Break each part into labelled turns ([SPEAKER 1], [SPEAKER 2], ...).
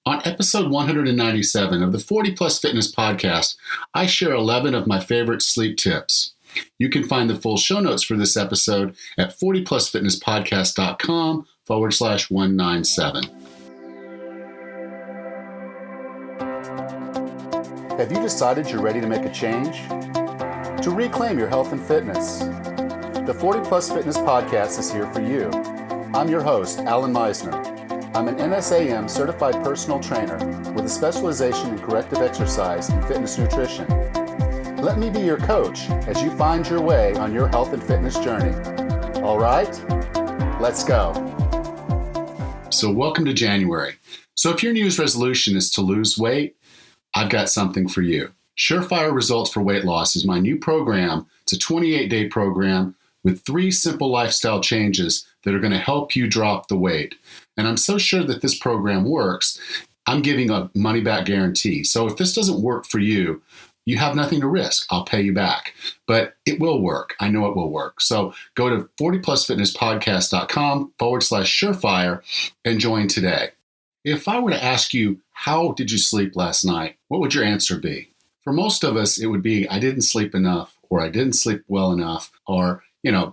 [SPEAKER 1] On episode 197 of the 40 Plus Fitness podcast, I share 11 of my favorite sleep tips. You can find the full show notes for this episode at 40plusfitnesspodcast.com/197. Have you decided you're ready to make a change? To reclaim your health and fitness? The 40 Plus Fitness podcast is here for you. I'm your host, Alan Meisner. I'm an NSAM certified personal trainer with a specialization in corrective exercise and fitness nutrition. Let me be your coach as you find your way on your health and fitness journey. All right, let's go. So welcome to January. So if your New Year's resolution is to lose weight, I've got something for you. Surefire Results for Weight Loss is my new program. It's a 28-day program with 3 simple lifestyle changes that are going to help you drop the weight. And I'm so sure that this program works, I'm giving a money-back guarantee. So if this doesn't work for you, you have nothing to risk. I'll pay you back. But it will work. I know it will work. So go to 40plusfitnesspodcast.com/surefire and join today. If I were to ask you, how did you sleep last night? What would your answer be? For most of us, it would be, I didn't sleep enough, or I didn't sleep well enough, or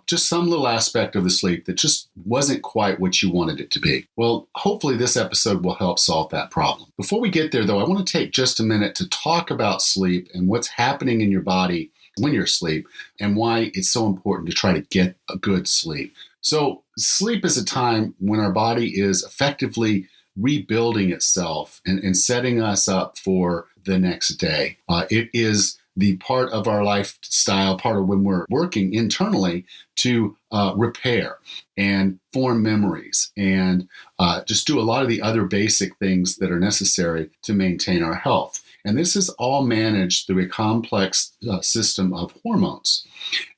[SPEAKER 1] just some little aspect of the sleep that just wasn't quite what you wanted it to be. Well, hopefully this episode will help solve that problem. Before we get there, though, I want to take just a minute to talk about sleep and what's happening in your body when you're asleep and why it's so important to try to get a good sleep. So sleep is a time when our body is effectively rebuilding itself and setting us up for the next day. It is the part of our lifestyle, part of when we're working internally to repair and form memories and just do a lot of the other basic things that are necessary to maintain our health. And this is all managed through a complex system of hormones.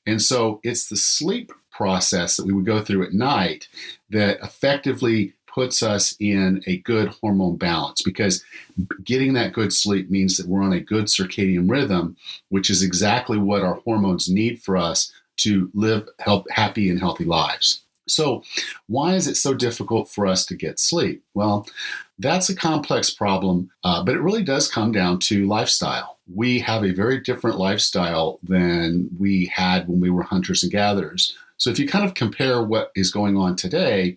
[SPEAKER 1] And so it's the sleep process that we would go through at night that effectively puts us in a good hormone balance, because getting that good sleep means that we're on a good circadian rhythm, which is exactly what our hormones need for us to live happy and healthy lives. So why is it so difficult for us to get sleep? Well, that's a complex problem, but it really does come down to lifestyle. We have a very different lifestyle than we had when we were hunters and gatherers. So if you kind of compare what is going on today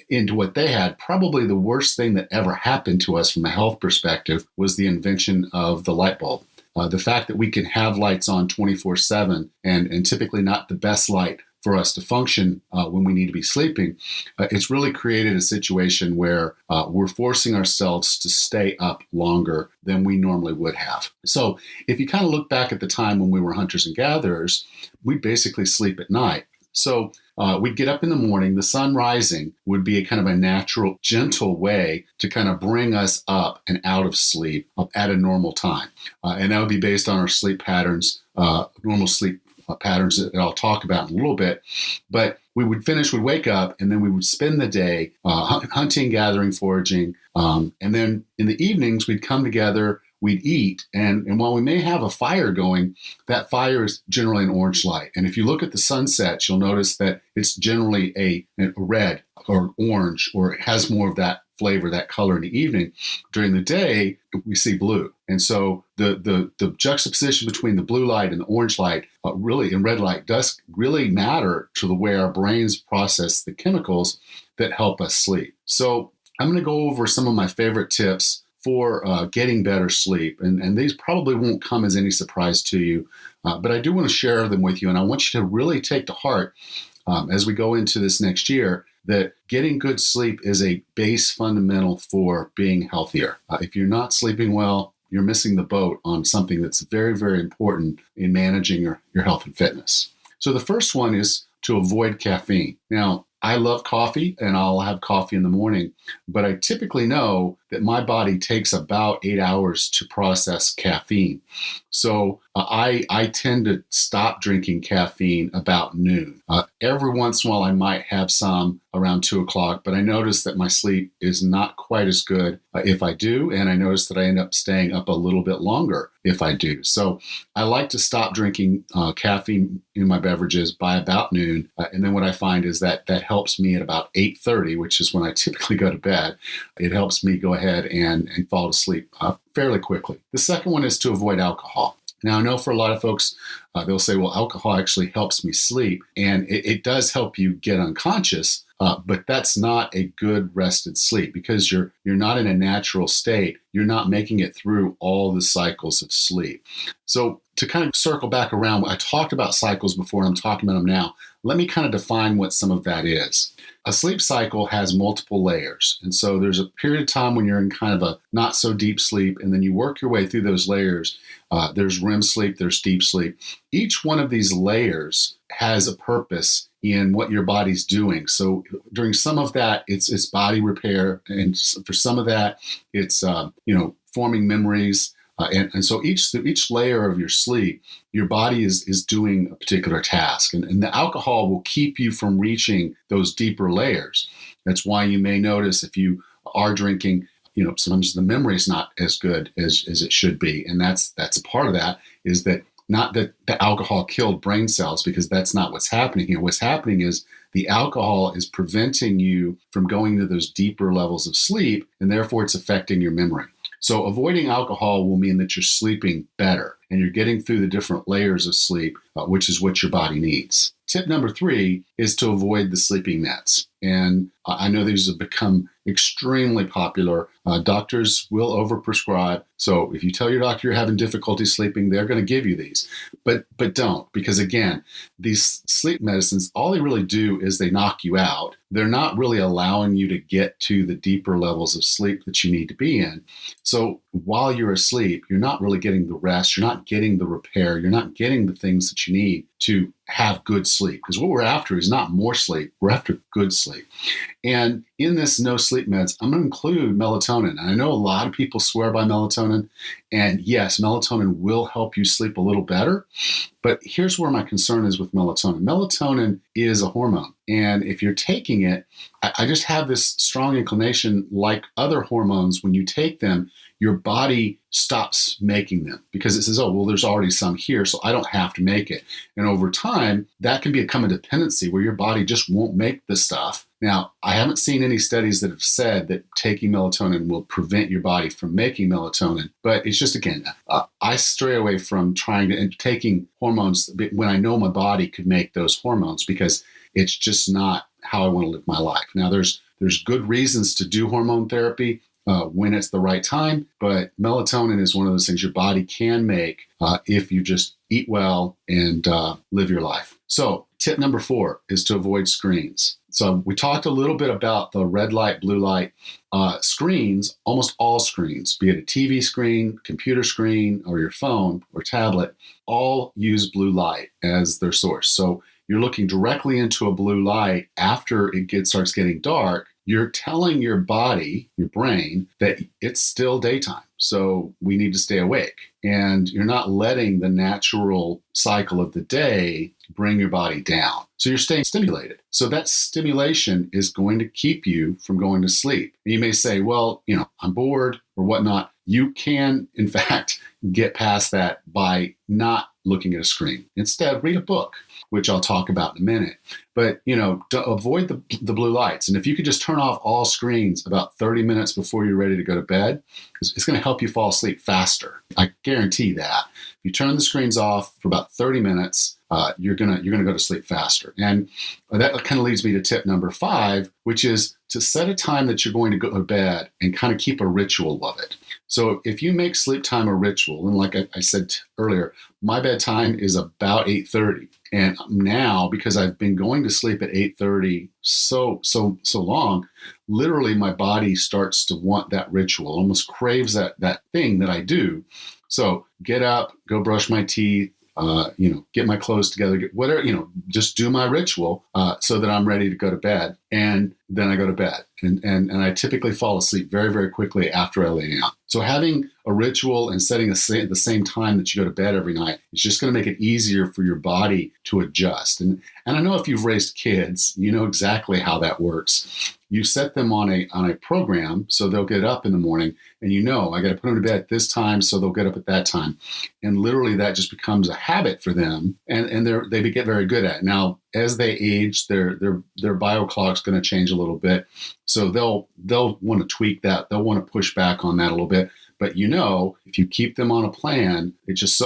[SPEAKER 1] into what they had, probably the worst thing that ever happened to us from a health perspective was the invention of the light bulb. The fact that we can have lights on 24/7 and typically not the best light for us to function when we need to be sleeping, it's really created a situation where we're forcing ourselves to stay up longer than we normally would have. So if you kind of look back at the time when we were hunters and gatherers, we basically sleep at night. So we'd get up in the morning, the sun rising would be a kind of a natural, gentle way to kind of bring us up and out of sleep at a normal time. And that would be based on our sleep patterns, normal sleep patterns that I'll talk about in a little bit. But we'd wake up, and then we would spend the day hunting, gathering, foraging. And then in the evenings, we'd come together, we'd eat, and while we may have a fire going, that fire is generally an orange light. And if you look at the sunsets, you'll notice that it's generally a red or orange, or it has more of that flavor, that color in the evening. During the day, we see blue. And so the juxtaposition between the blue light and the orange light and red light does really matter to the way our brains process the chemicals that help us sleep. So I'm going to go over some of my favorite tips for getting better sleep. And these probably won't come as any surprise to you, but I do want to share them with you. And I want you to really take to heart as we go into this next year that getting good sleep is a base fundamental for being healthier. If you're not sleeping well, you're missing the boat on something that's very, very important in managing your health and fitness. So the first one is to avoid caffeine. Now, I love coffee, and I'll have coffee in the morning, but I typically know that my body takes about 8 hours to process caffeine. So I tend to stop drinking caffeine about noon. Every once in a while, I might have some around 2 o'clock, but I notice that my sleep is not quite as good if I do, and I notice that I end up staying up a little bit longer if I do. So I like to stop drinking caffeine in my beverages by about noon, and then what I find is that helps me at about 8:30, which is when I typically go to bed. It helps me go ahead and fall asleep fairly quickly. The second one is to avoid alcohol. Now, I know for a lot of folks, they'll say, well, alcohol actually helps me sleep, and it does help you get unconscious, but that's not a good rested sleep because you're not in a natural state. You're not making it through all the cycles of sleep. So to kind of circle back around, I talked about cycles before, and I'm talking about them now. Let me kind of define what some of that is. A sleep cycle has multiple layers. And so there's a period of time when you're in kind of a not so deep sleep, and then you work your way through those layers. There's REM sleep, there's deep sleep. Each one of these layers has a purpose in what your body's doing. So during some of that, it's body repair. And for some of that, it's, forming memories. And so each layer of your sleep, your body is doing a particular task. And the alcohol will keep you from reaching those deeper layers. That's why you may notice if you are drinking, sometimes the memory is not as good as it should be. And that's a part of that is that not that the alcohol killed brain cells, because that's not what's happening here. What's happening is the alcohol is preventing you from going to those deeper levels of sleep, and therefore it's affecting your memory. So avoiding alcohol will mean that you're sleeping better and you're getting through the different layers of sleep, which is what your body needs. Tip number 3 is to avoid the sleeping meds. And I know these have become extremely popular. Doctors will overprescribe. So if you tell your doctor you're having difficulty sleeping, they're going to give you these. But don't, because again, these sleep medicines, all they really do is they knock you out. They're not really allowing you to get to the deeper levels of sleep that you need to be in. So while you're asleep, you're not really getting the rest. You're not getting the repair. You're not getting the things that you need to have good sleep. Because what we're after is not more sleep. We're after good sleep. And in this no sleep meds, I'm going to include melatonin. And I know a lot of people swear by melatonin. And yes, melatonin will help you sleep a little better. But here's where my concern is with melatonin. Melatonin is a hormone. And if you're taking it, I just have this strong inclination, like other hormones, when you take them, your body stops making them because it says, oh, well, there's already some here, so I don't have to make it. And over time, that can become a dependency where your body just won't make the stuff. Now, I haven't seen any studies that have said that taking melatonin will prevent your body from making melatonin, but it's just, again, I stray away from taking hormones when I know my body could make those hormones because it's just not how I want to live my life. Now, there's good reasons to do hormone therapy when it's the right time, but melatonin is one of those things your body can make if you just eat well and live your life. So tip number 4 is to avoid screens. So we talked a little bit about the red light, blue light screens. Almost all screens, be it a TV screen, computer screen, or your phone or tablet, all use blue light as their source. So you're looking directly into a blue light after it starts getting dark. You're telling your body, your brain, that it's still daytime. So we need to stay awake. And you're not letting the natural cycle of the day bring your body down. So you're staying stimulated. So that stimulation is going to keep you from going to sleep. And you may say, well, I'm bored or whatnot. You can, in fact, get past that by not looking at a screen. Instead, read a book, which I'll talk about in a minute. But, to avoid the blue lights. And if you could just turn off all screens about 30 minutes before you're ready to go to bed, it's going to help you fall asleep faster. I guarantee that. If you turn the screens off for about 30 minutes, you're gonna go to sleep faster. And that kind of leads me to tip number 5, which is to set a time that you're going to go to bed and kind of keep a ritual of it. So if you make sleep time a ritual, and like I said earlier, my bedtime is about 8:30. And now, because I've been going to sleep at 8:30 so long, literally my body starts to want that ritual, almost craves that thing that I do. So get up, go brush my teeth, get my clothes together, get whatever, just do my ritual so that I'm ready to go to bed. And then I go to bed. And I typically fall asleep very, very quickly after I lay down. So having a ritual and setting the same time that you go to bed every night is just going to make it easier for your body to adjust. And I know if you've raised kids, you know exactly how that works. You set them on a program so they'll get up in the morning, and I got to put them to bed at this time so they'll get up at that time. And literally that just becomes a habit for them, and they get very good at it. Now, as they age, their bio clock's going to change a little bit. So they'll want to tweak that. They'll want to push back on that a little bit. But if you keep them on a plan, they're just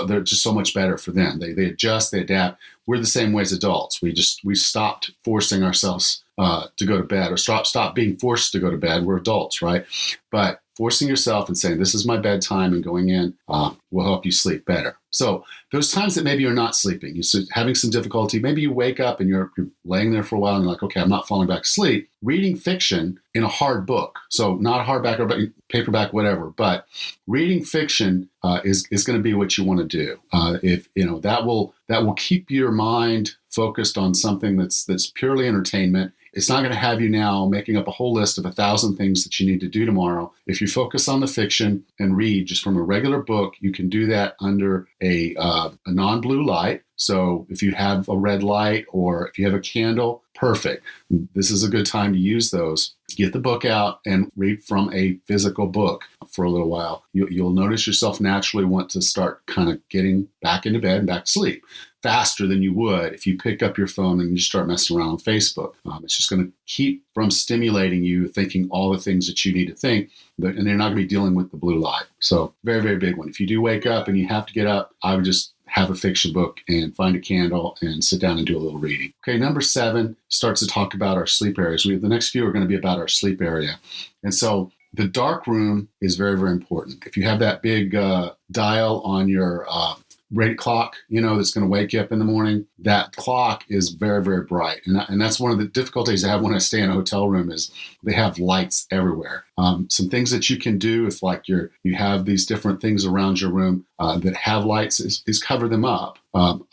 [SPEAKER 1] so much better for them. They adjust, they adapt. We're the same way as adults. We stopped forcing ourselves to go to bed, or stop being forced to go to bed. We're adults, right? But forcing yourself and saying, this is my bedtime, and going in will help you sleep better. So those times that maybe you're not sleeping, you're having some difficulty, maybe you wake up and you're laying there for a while and you're like, okay, I'm not falling back asleep. Reading fiction in a hard book, so not a hardback or paperback, whatever, but reading fiction is going to be what you want to do. That will keep your mind focused on something that's purely entertainment. It's not going to have you now making up a whole list of 1,000 things that you need to do tomorrow. If you focus on the fiction and read just from a regular book, you can do that under a non-blue light. So if you have a red light or if you have a candle, perfect. This is a good time to use those. Get the book out and read from a physical book for a little while. You'll notice yourself naturally want to start kind of getting back into bed and back to sleep faster than you would if you pick up your phone and you start messing around on Facebook. It's just going to keep from stimulating you thinking all the things that you need to think, and they're not going to be dealing with the blue light. So very, very big one. If you do wake up and you have to get up, I would just have a fiction book and find a candle and sit down and do a little reading. Okay, number 7 starts to talk about our sleep areas. The next few are going to be about our sleep area. And so the dark room is very, very important. If you have that big dial on your rate clock, that's going to wake you up in the morning, that clock is very, very bright. And that's one of the difficulties I have when I stay in a hotel room is they have lights everywhere. Some things that you can do if you have these different things around your room that have lights is cover them up. I'll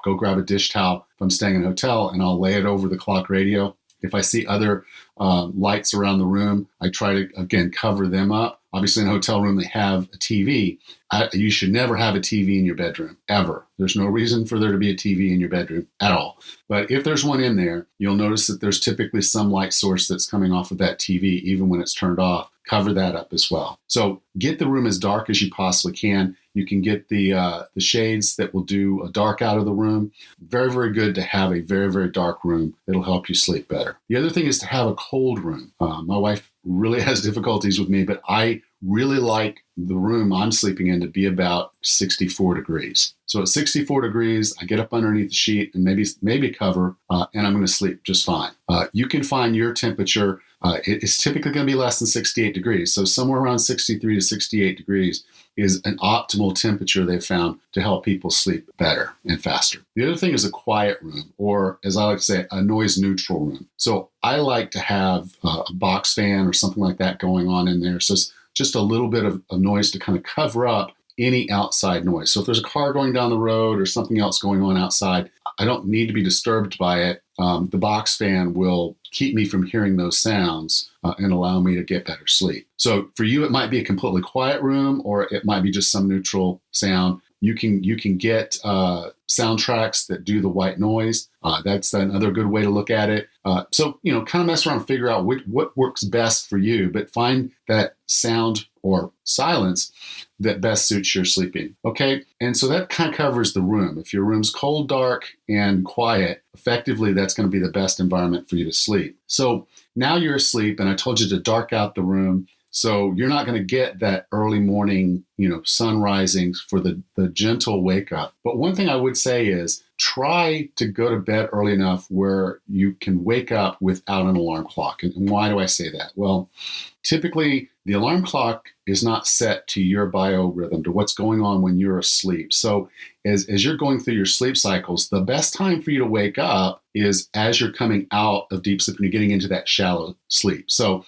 [SPEAKER 1] go grab a dish towel if I'm staying in a hotel and I'll lay it over the clock radio. If I see other lights around the room, I try to, again, cover them up. Obviously, in a hotel room, they have a TV. You should never have a TV in your bedroom, ever. There's no reason for there to be a TV in your bedroom at all. But if there's one in there, you'll notice that there's typically some light source that's coming off of that TV, even when it's turned off. Cover that up as well. So get the room as dark as you possibly can. You can get the shades that will do a dark out of the room. Very, very good to have a very, very dark room. It'll help you sleep better. The other thing is to have a cold room. My wife really has difficulties with me, but I really like the room I'm sleeping in to be about 64 degrees. So at 64 degrees, I get up underneath the sheet and maybe cover, and I'm going to sleep just fine. You can find your temperature. It's typically going to be less than 68 degrees. So somewhere around 63 to 68 degrees is an optimal temperature they've found to help people sleep better and faster. The other thing is a quiet room, or as I like to say, a noise neutral room. So I like to have a box fan or something like that going on in there. So it's just a little bit of noise to kind of cover up any outside noise. So if there's a car going down the road or something else going on outside, I don't need to be disturbed by it. The box fan will keep me from hearing those sounds and allow me to get better sleep. So for you, it might be a completely quiet room, or it might be just some neutral sound. You can get soundtracks that do the white noise. That's another good way to look at it. So kind of mess around and figure out what works best for you, but find that sound or silence that best suits your sleeping. Okay, and so that kind of covers the room. If your room's cold, dark, and quiet, effectively that's going to be the best environment for you to sleep. So now you're asleep, and I told you to dark out the room. So you're not going to get that early morning, sun rising for the gentle wake up. But one thing I would say is try to go to bed early enough where you can wake up without an alarm clock. And why do I say that? Well, typically the alarm clock is not set to your biorhythm, to what's going on when you're asleep. So as you're going through your sleep cycles, the best time for you to wake up is as you're coming out of deep sleep and you're getting into that shallow sleep. So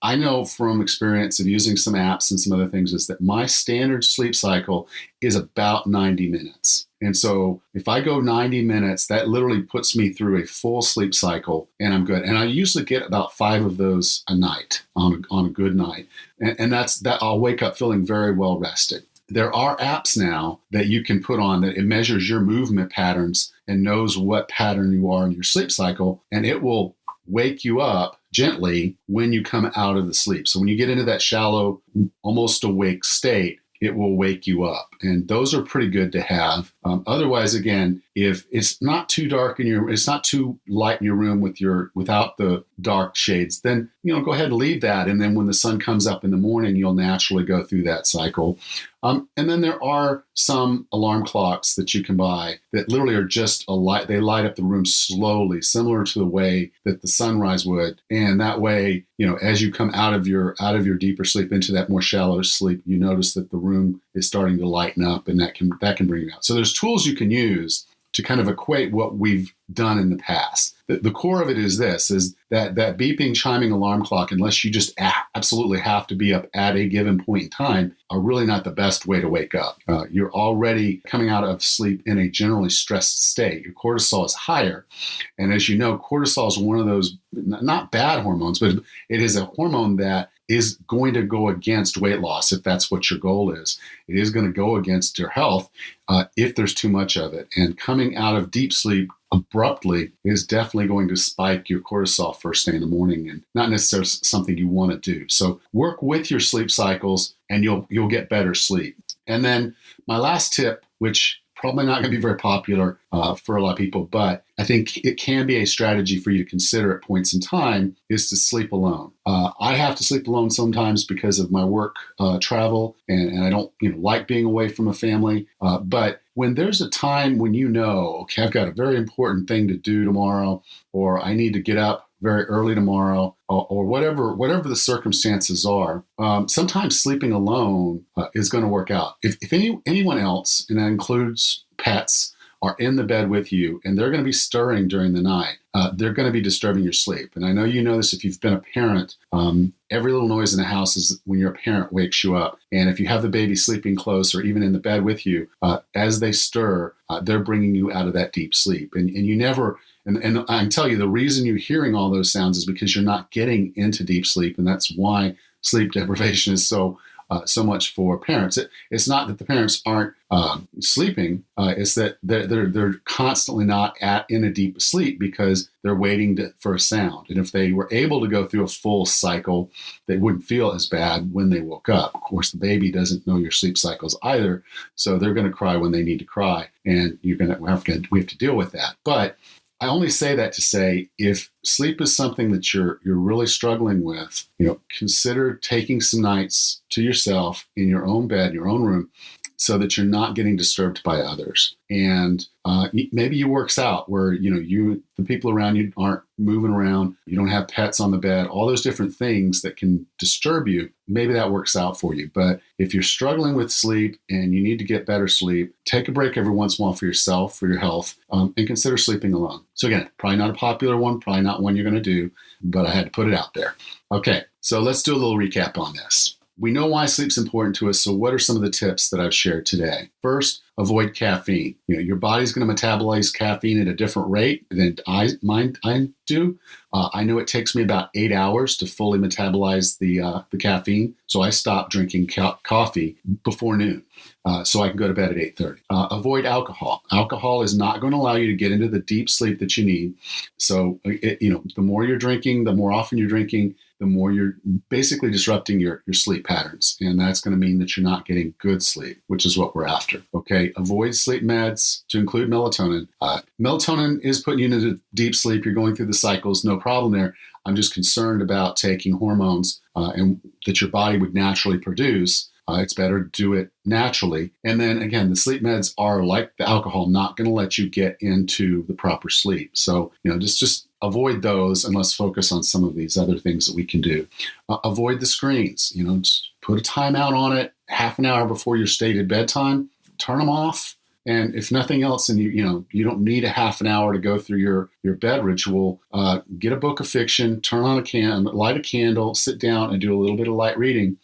[SPEAKER 1] I know from experience of using some apps and some other things is that my standard sleep cycle is about 90 minutes. And so if I go 90 minutes, that literally puts me through a full sleep cycle and I'm good. And I usually get about 5 of those a night on a good night. And that's I'll wake up feeling very well rested. There are apps now that you can put on that it measures your movement patterns and knows what pattern you are in your sleep cycle, and it will wake you up gently when you come out of the sleep. So when you get into that shallow, almost awake state, it will wake you up. And those are pretty good to have Otherwise, again, if it's not too dark in your, it's not too light in your room without the dark shades, then go ahead and leave that. And then when the sun comes up in the morning, you'll naturally go through that cycle. And then there are some alarm clocks that you can buy that literally are just a light. They light up the room slowly, similar to the way that the sunrise would. And that way, as you come out of your deeper sleep into that more shallow sleep, you notice that the room is starting to lighten up, and that can bring you out. So there's tools you can use to kind of equate what we've done in the past. The core of it is this, is that beeping, chiming alarm clock, unless you just absolutely have to be up at a given point in time, are really not the best way to wake up. You're already coming out of sleep in a generally stressed state. Your cortisol is higher. And as you know, cortisol is one of those, not bad hormones, but it is a hormone that is going to go against weight loss if that's what your goal is. It is going to go against your health if there's too much of it. And coming out of deep sleep abruptly is definitely going to spike your cortisol first thing in the morning, and not necessarily something you want to do. So work with your sleep cycles and you'll get better sleep. And then my last tip, which probably not going to be very popular for a lot of people, but I think it can be a strategy for you to consider at points in time, is to sleep alone. I have to sleep alone sometimes because of my work travel, and I don't like being away from a family. But when there's a time when okay, I've got a very important thing to do tomorrow, or I need to get up very early tomorrow, or whatever the circumstances are, sometimes sleeping alone is going to work out. If anyone else, and that includes pets, are in the bed with you and they're going to be stirring during the night, they're going to be disturbing your sleep. And I know you know this if you've been a parent. Every little noise in the house is when you're a parent wakes you up. And if you have the baby sleeping close or even in the bed with you, as they stir, they're bringing you out of that deep sleep. And you never... And I can tell you the reason you're hearing all those sounds is because you're not getting into deep sleep. And that's why sleep deprivation is so much for parents. It's not that the parents aren't sleeping. It's that they're constantly not in a deep sleep because they're waiting for a sound. And if they were able to go through a full cycle, they wouldn't feel as bad when they woke up. Of course, the baby doesn't know your sleep cycles either. So they're going to cry when they need to cry. And we have to deal with that. But I only say that to say, if sleep is something that you're really struggling with, consider taking some nights to yourself in your own bed, in your own room, so that you're not getting disturbed by others. And maybe it works out where, the people around you aren't moving around. You don't have pets on the bed, all those different things that can disturb you. Maybe that works out for you. But if you're struggling with sleep and you need to get better sleep, take a break every once in a while for yourself, for your health, and consider sleeping alone. So again, probably not a popular one, probably not one you're going to do, but I had to put it out there. Okay, so let's do a little recap on this. We know why sleep's important to us, so what are some of the tips that I've shared today? First, avoid caffeine. Your body's going to metabolize caffeine at a different rate than mine do. I know it takes me about 8 hours to fully metabolize the caffeine, so I stop drinking coffee before noon, so I can go to bed at 8:30. Avoid alcohol. Alcohol is not going to allow you to get into the deep sleep that you need. So, the more you're drinking, the more often you're drinking, the more you're basically disrupting your sleep patterns. And that's going to mean that you're not getting good sleep, which is what we're after. Okay, avoid sleep meds to include melatonin. Melatonin is putting you into deep sleep. You're going through the cycles, no problem there. I'm just concerned about taking hormones and that your body would naturally produce. It's better to do it naturally. And then again, the sleep meds are like the alcohol, not going to let you get into the proper sleep. So, just avoid those and let's focus on some of these other things that we can do. Avoid the screens, just put a timeout on it, half an hour before your stated bedtime, turn them off. And if nothing else, and you don't need a half an hour to go through your bed ritual, get a book of fiction, turn on light a candle, sit down and do a little bit of light reading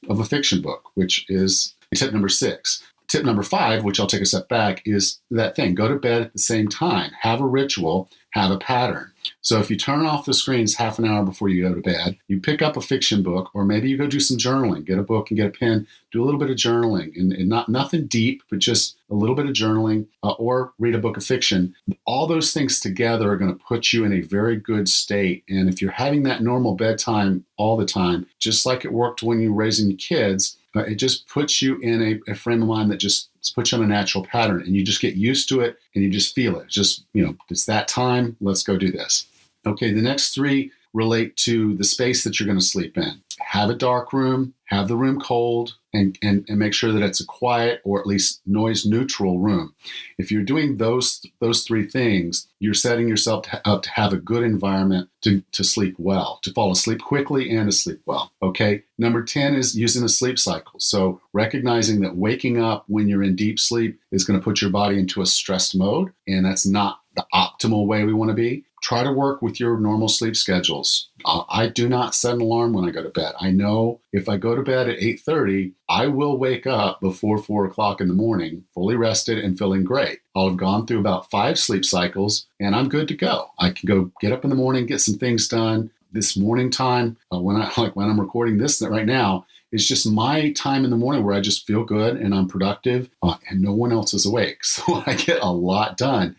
[SPEAKER 1] of a fiction book, which is tip number 6. Tip number 5, which I'll take a step back, is that thing. Go to bed at the same time. Have a ritual, have a pattern. So if you turn off the screens half an hour before you go to bed, you pick up a fiction book, or maybe you go do some journaling, get a book and get a pen, do a little bit of journaling, and nothing deep, but just a little bit of journaling, or read a book of fiction. All those things together are going to put you in a very good state. And if you're having that normal bedtime all the time, just like it worked when you were raising your kids, it just puts you in a frame of mind that just Let's put you on a natural pattern, and you just get used to it and you just feel it. Just, it's that time. Let's go do this. Okay, the next three relate to the space that you're going to sleep in. Have a dark room, have the room cold, and make sure that it's a quiet or at least noise neutral room. If you're doing those three things, you're setting yourself up to have a good environment to sleep well, to fall asleep quickly and to sleep well. Okay. Number 10 is using a sleep cycle. So recognizing that waking up when you're in deep sleep is going to put your body into a stressed mode, and that's not the optimal way we want to be. Try to work with your normal sleep schedules. I do not set an alarm when I go to bed. I know if I go to bed at 8:30, I will wake up before 4 o'clock in the morning, fully rested and feeling great. I'll have gone through about 5 sleep cycles and I'm good to go. I can go get up in the morning, get some things done. This morning time, when I'm recording this right now, is just my time in the morning where I just feel good and I'm productive and no one else is awake. So I get a lot done.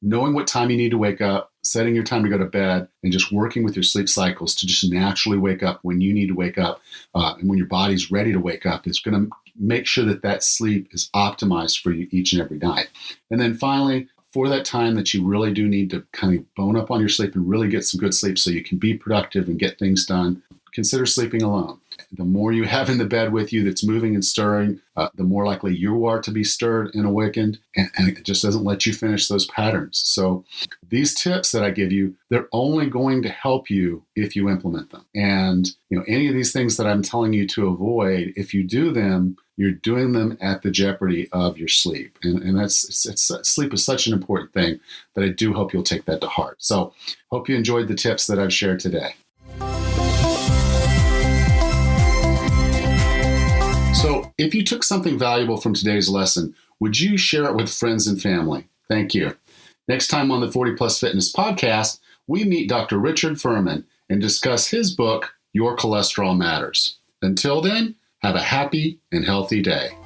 [SPEAKER 1] Knowing what time you need to wake up, setting your time to go to bed, and just working with your sleep cycles to just naturally wake up when you need to wake up and when your body's ready to wake up is going to make sure that sleep is optimized for you each and every night. And then finally, for that time that you really do need to kind of bone up on your sleep and really get some good sleep so you can be productive and get things done, consider sleeping alone. The more you have in the bed with you that's moving and stirring, the more likely you are to be stirred and awakened, and it just doesn't let you finish those patterns. So these tips that I give you, they're only going to help you if you implement them. And any of these things that I'm telling you to avoid, if you do them, you're doing them at the jeopardy of your sleep. And sleep is such an important thing that I do hope you'll take that to heart. So hope you enjoyed the tips that I've shared today. So if you took something valuable from today's lesson, would you share it with friends and family? Thank you. Next time on the 40 Plus Fitness podcast, we meet Dr. Richard Furman and discuss his book, Your Cholesterol Matters. Until then, have a happy and healthy day.